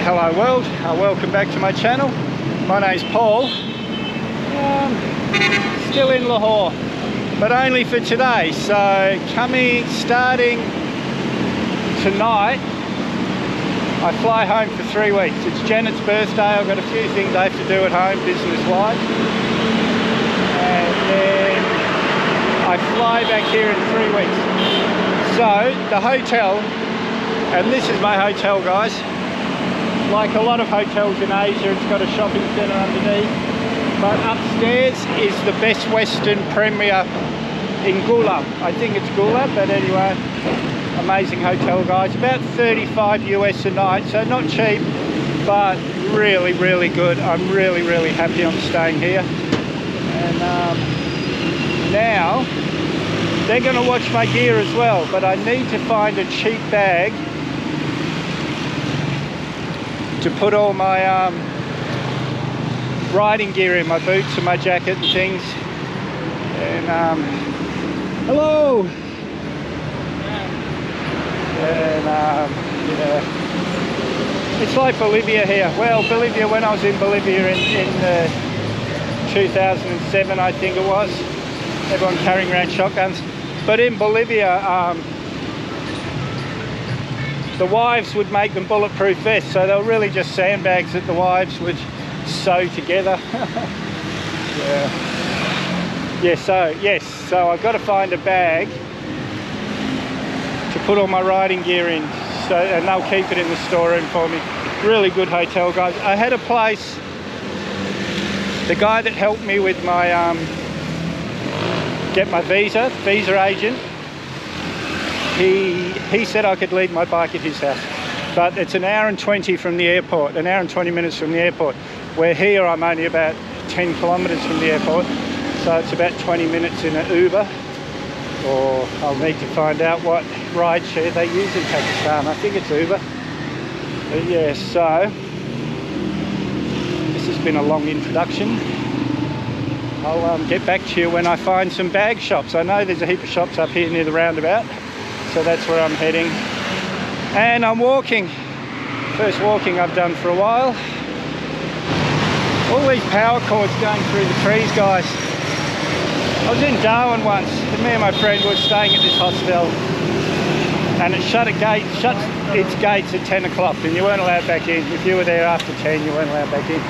Hello world, welcome back to my channel. My name's Paul. Still in Lahore, but only for today. So starting tonight, I fly home for 3 weeks. It's Janeth's birthday. I've got a few things I have to do at home, business-wise. And then I fly back here in 3 weeks. So the hotel, and this is my hotel, guys. Like a lot of hotels in Asia, it's got a shopping centre underneath. But upstairs is the Best Western Premier in Gula. I think it's Gula, but anyway, amazing hotel, guys. About 35 US a night, so not cheap, but really, really good. I'm really, really happy I'm staying here. And now, they're going to watch my gear as well, but I need to find a cheap bag to put all my riding gear in, my boots and my jacket and things. And hello. And yeah, it's like Bolivia here. Well, Bolivia, when I was in Bolivia in 2007, I think it was, everyone carrying around shotguns. But in Bolivia, the wives would make them bulletproof vests, so they were really just sandbags that the wives would sew together. So I've got to find a bag to put all my riding gear in, and they'll keep it in the storeroom for me. Really good hotel, guys. I had a place, the guy that helped me with my get my visa agent, he said I could leave my bike at his house, but it's an hour and 20 from the airport, an hour and 20 minutes from the airport. Where here I'm only about 10 kilometres from the airport, so it's about 20 minutes in an Uber, or I'll need to find out what ride share they use in Pakistan. I think it's Uber. But yeah, so this has been a long introduction. I'll get back to you when I find some bag shops. I know there's a heap of shops up here near the roundabout, so that's where I'm heading. And I'm walking. First walking I've done for a while. All these power cords going through the trees, guys. I was in Darwin once, and me and my friend were staying at this hostel, and it shuts its gates at 10 o'clock, and you weren't allowed back in. If you were there after 10, you weren't allowed back in.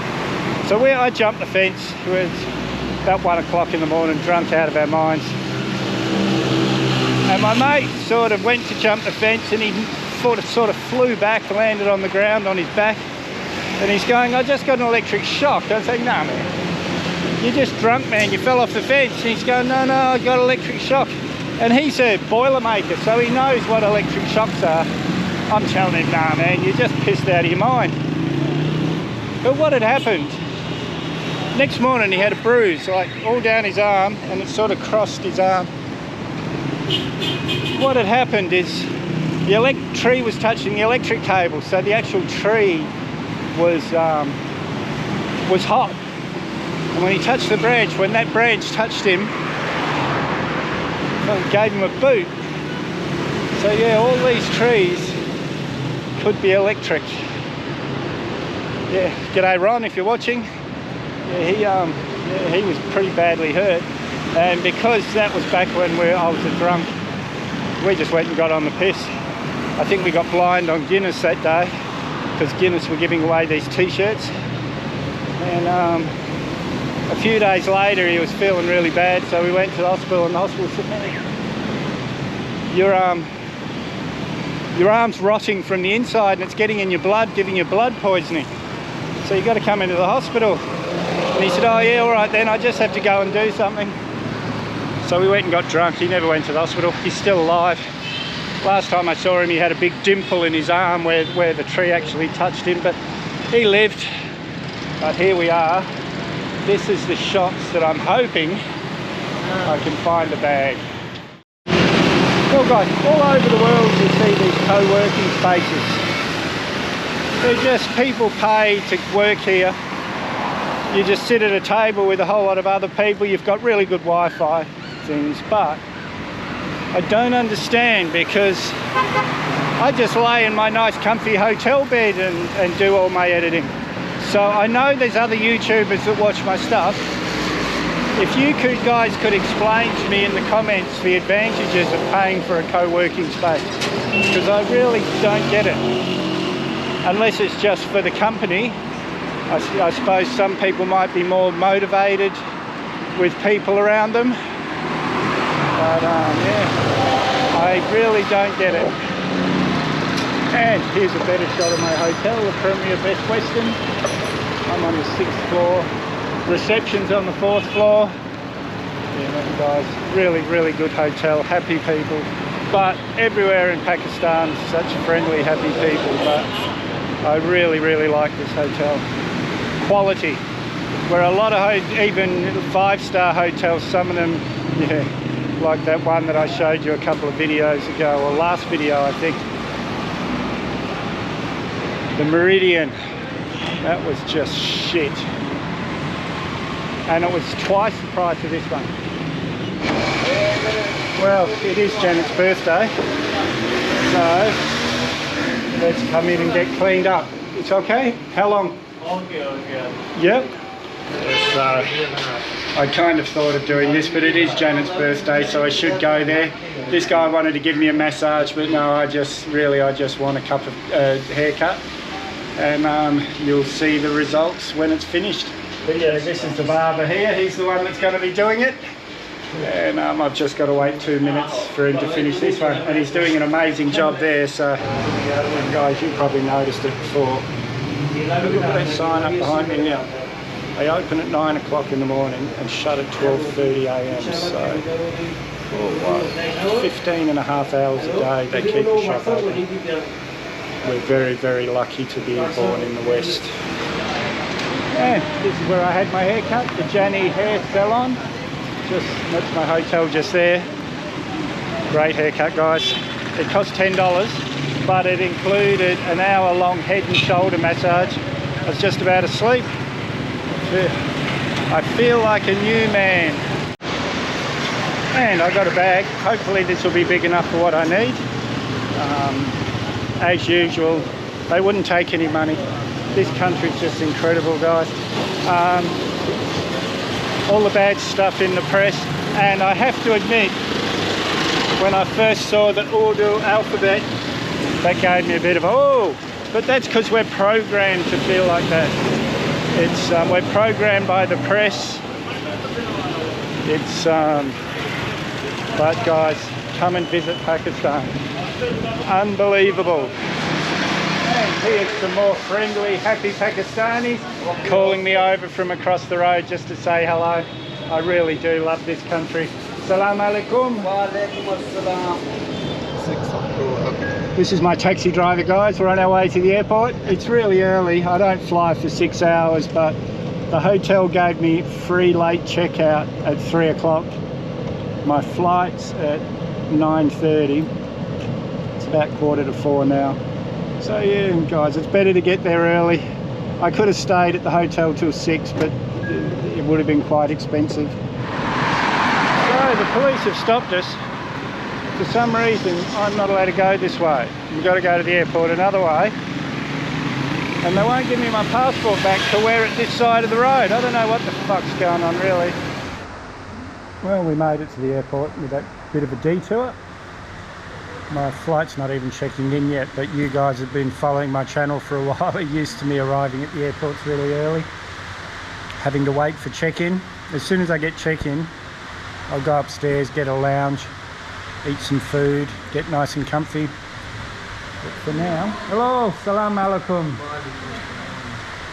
So I jumped the fence. It was about 1 o'clock in the morning, drunk out of our minds. And my mate sort of went to jump the fence, and he sort of flew back, landed on the ground on his back. And he's going, I just got an electric shock. I was like, nah, man, you're just drunk, man. You fell off the fence. And he's going, no, I got electric shock. And he's a Boilermaker, so he knows what electric shocks are. I'm telling him, nah, man, you're just pissed out of your mind. But what had happened, next morning he had a bruise, like all down his arm, and it sort of crossed his arm. What had happened is the tree was touching the electric cable, so the actual tree was hot, and when he touched the branch, when that branch touched him, it gave him a boot. So yeah, all these trees could be electric. Yeah, g'day Ron, if you're watching. Yeah, he was pretty badly hurt, and because that was back when I was a drunk, we just went and got on the piss. I think we got blind on Guinness that day, because Guinness were giving away these t-shirts. And a few days later he was feeling really bad, so we went to the hospital, and the hospital said, man, your arm's rotting from the inside and it's getting in your blood, giving you blood poisoning, so you got to come into the hospital. And he said, oh yeah, all right then, I just have to go and do something. So we went and got drunk. He never went to the hospital. He's still alive. Last time I saw him, he had a big dimple in his arm where the tree actually touched him, but he lived. But here we are. This is the shops that I'm hoping I can find a bag. Well guys, all over the world you see these co-working spaces. They're just people pay to work here. You just sit at a table with a whole lot of other people. You've got really good Wi-Fi things, but I don't understand, because I just lay in my nice comfy hotel bed and do all my editing. So I know there's other YouTubers that watch my stuff. If you guys could explain to me in the comments the advantages of paying for a co-working space, because I really don't get it. Unless it's just for the company. I suppose some people might be more motivated with people around them. But yeah, I really don't get it. And here's a better shot of my hotel, the Premier Best Western. I'm on the 6th floor. Reception's on the 4th floor. Yeah, guys, really good hotel, happy people. But everywhere in Pakistan, such friendly, happy people. But I really like this hotel. Quality. Where a lot of even 5-star hotels, some of them, yeah, like that one that I showed you a couple of videos ago, or last video I think. The Meridian, that was just shit. And it was twice the price of this one. Well, it is Janet's birthday, so let's come in and get cleaned up. It's okay? How long? Okay. Yep. I kind of thought of doing this, but it is Janet's birthday, so I should go there. This guy wanted to give me a massage, but no, I just want a haircut. And you'll see the results when it's finished. But yeah, this is the barber here. He's the one that's going to be doing it. And I've just got to wait 2 minutes for him to finish this one. And he's doing an amazing job there. So, guys, you probably noticed it before. Look at that sign up behind me now. They open at 9 o'clock in the morning and shut at 12:30 a.m. So, for 15 and a half hours a day, they keep the shop open. We're very lucky to be born in the West. And this is where I had my hair cut, the Jani Hair Salon. That's my hotel just there. Great haircut, guys. It cost $10, but it included an hour-long head and shoulder massage. I was just about asleep. I feel like a new man. And I got a bag. Hopefully this will be big enough for what I need. As usual, they wouldn't take any money. This country's just incredible, guys. All the bad stuff in the press, and I have to admit, when I first saw the Urdu alphabet, that gave me a bit of oh, but that's because we're programmed to feel like that. It's we're programmed by the press. It's but guys, come and visit Pakistan. Unbelievable. And here's some more friendly, happy Pakistanis calling me over from across the road just to say hello. I really do love this country. Salam alaikum. Wa alaikum assalam. This is my taxi driver, guys. We're on our way to the airport. It's really early. I don't fly for 6 hours, but the hotel gave me free late checkout at 3 o'clock. My flight's at 9:30. It's about 3:45 now. So yeah, guys, it's better to get there early. I could have stayed at the hotel till 6, but it would have been quite expensive. So the police have stopped us. For some reason, I'm not allowed to go this way. We've got to go to the airport another way. And they won't give me my passport back to wear it this side of the road. I don't know what the fuck's going on, really. Well, we made it to the airport with that bit of a detour. My flight's not even checking in yet, but you guys have been following my channel for a while. You're used to me arriving at the airports really early, having to wait for check-in. As soon as I get check-in, I'll go upstairs, get a lounge, eat some food, get nice and comfy. But for now, hello, salam alaikum.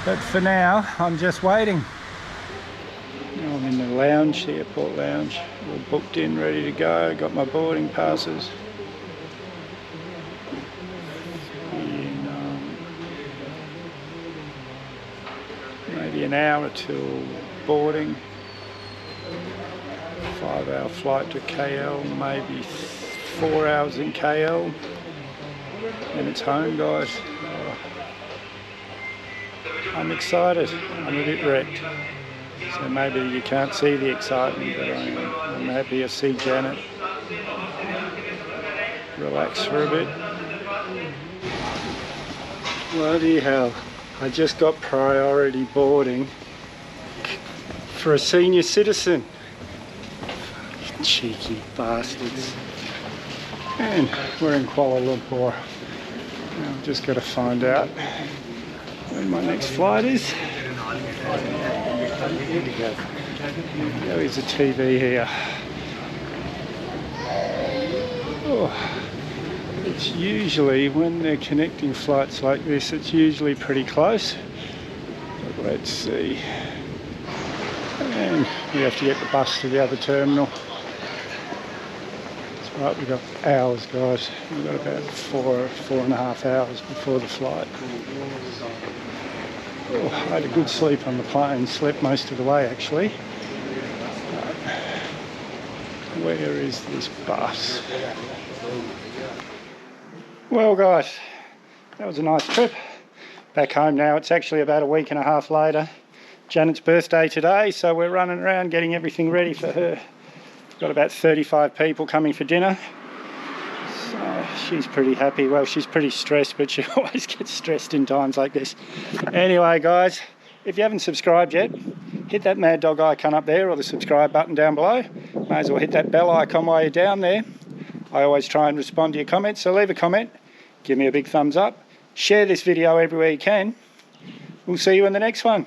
But for now, I'm just waiting. Now I'm in the lounge, the airport lounge. We're booked in, ready to go. Got my boarding passes. Maybe an hour till boarding. 5-hour flight to KL, maybe 4 hours in KL, and it's home, guys. I'm excited. I'm a bit wrecked. So maybe you can't see the excitement, but I'm happy to see Janet relax for a bit. Bloody hell, I just got priority boarding for a senior citizen. Cheeky bastards. And we're in Kuala Lumpur. Now I've just got to find out when my next flight is. There is a TV here. Oh. It's usually, when they're connecting flights like this, it's usually pretty close. But let's see. And we have to get the bus to the other terminal. That's right, we've got hours, guys. We've got about 4.5 hours before the flight. Oh, I had a good sleep on the plane, slept most of the way actually. Where is this bus? Well guys, that was a nice trip. Back home now. It's actually about a week and a half later. Janet's birthday today, so we're running around getting everything ready for her. We've got about 35 people coming for dinner. So she's pretty happy. Well, she's pretty stressed, but she always gets stressed in times like this. Anyway guys, if you haven't subscribed yet, hit that mad dog icon up there or the subscribe button down below. May as well hit that bell icon while you're down there. I always try and respond to your comments, so leave a comment. Give me a big thumbs up. Share this video everywhere you can. We'll see you in the next one.